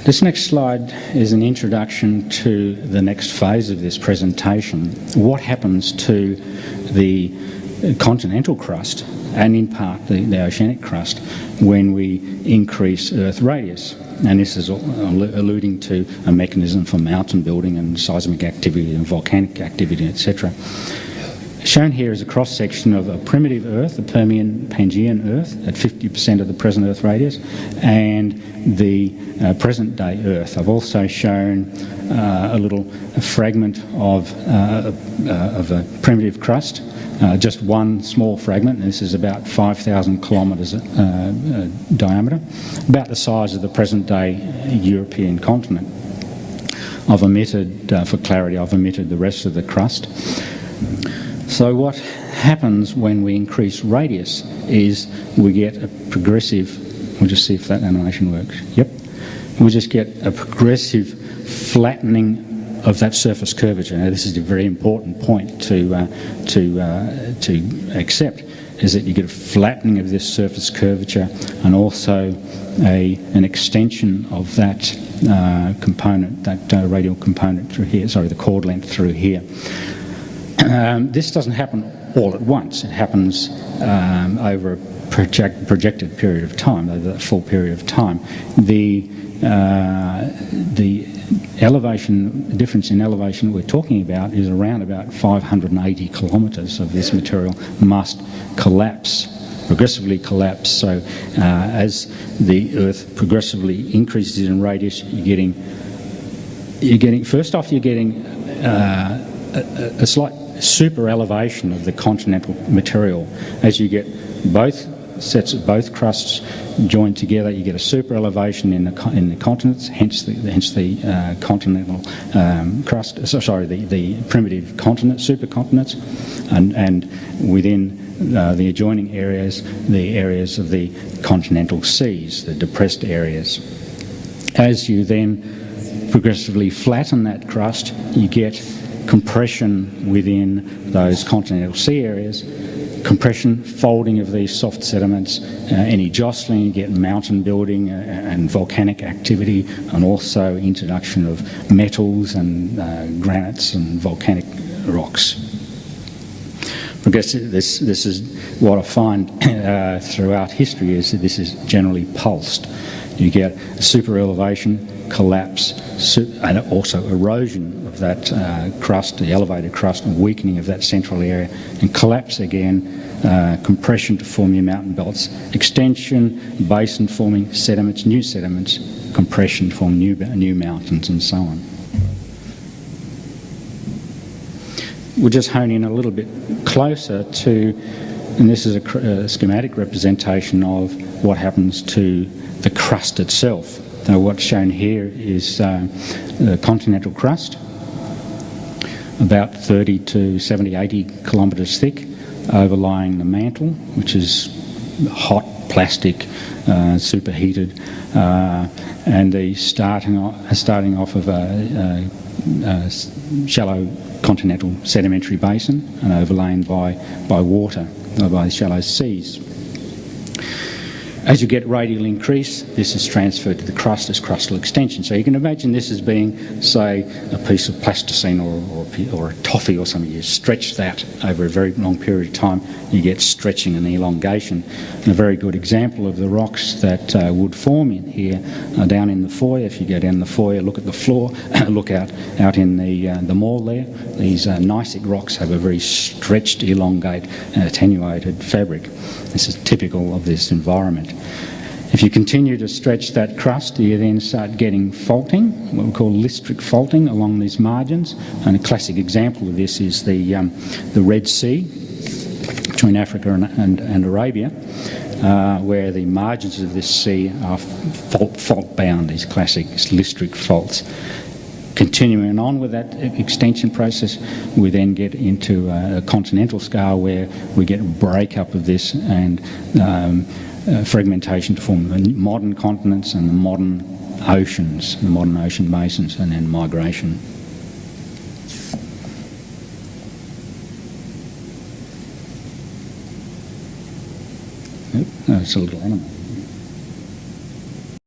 This next slide is an introduction to the next phase of this presentation. What happens to the continental crust, and in part the oceanic crust, when we increase Earth radius? And this is alluding to a mechanism for mountain building and seismic activity and volcanic activity, etc. Shown here is a cross-section of a primitive Earth, the Permian Pangaean Earth, at 50% of the present Earth radius, and the present-day Earth. I've also shown a fragment of a primitive crust, just one small fragment, and this is about 5,000 kilometres diameter, about the size of the present-day European continent. I've omitted, for clarity, I've omitted the rest of the crust. So what happens when we increase radius is we get a progressive, we'll just see if that animation works. Yep. We just get a progressive flattening of that surface curvature. Now this is a very important point to accept, is that you get a flattening of this surface curvature and also an extension of that component, that radial component through here, sorry, the chord length through here. This doesn't happen all at once. It happens over a projected period of time, over that full period of time. The elevation, difference in elevation we're talking about is around about 580 kilometres of this material must collapse, progressively collapse. So as the Earth progressively increases in radius, you're getting first off, you're getting a slight super elevation of the continental material. As you get both sets of both crusts joined together, you get a super elevation in the continents, hence the continental crust. The primitive continent, supercontinents, and within the adjoining areas, the areas of the continental seas, the depressed areas. As you then progressively flatten that crust, you get compression within those continental sea areas, compression, folding of these soft sediments, any jostling, you get mountain building and volcanic activity, and also introduction of metals and granites and volcanic rocks. I guess this is what I find throughout history, is that this is generally pulsed. You get super elevation, collapse, and also erosion of that crust, the elevated crust, and weakening of that central area, and collapse again, compression to form your mountain belts, extension, basin forming sediments, new sediments, compression to form new mountains, and so on. We'll just hone in a little bit closer to, and this is a schematic representation of what happens to the crust itself. Now what's shown here is the continental crust, about 30 to 70, 80 kilometres thick, overlying the mantle, which is hot, plastic, superheated, and the starting off of a shallow continental sedimentary basin and overlain by water, by shallow seas. As you get radial increase, this is transferred to the crust as crustal extension. So you can imagine this as being, say, a piece of plasticine or a toffee or something. You stretch that over a very long period of time, you get stretching and elongation. And a very good example of the rocks that would form in here are down in the foyer. If you go down the foyer, look at the floor, look out in the mall there. These gneissic rocks have a very stretched, elongate, and attenuated fabric. This is typical of this environment. If you continue to stretch that crust, you then start getting faulting, what we call listric faulting along these margins. And a classic example of this is the Red Sea between Africa and Arabia, where the margins of this sea are fault-bound, these classic listric faults. Continuing on with that extension process, we then get into a continental scale where we get a breakup of this and fragmentation to form the modern continents and the modern oceans, the modern ocean basins, and then migration. It's a little animal.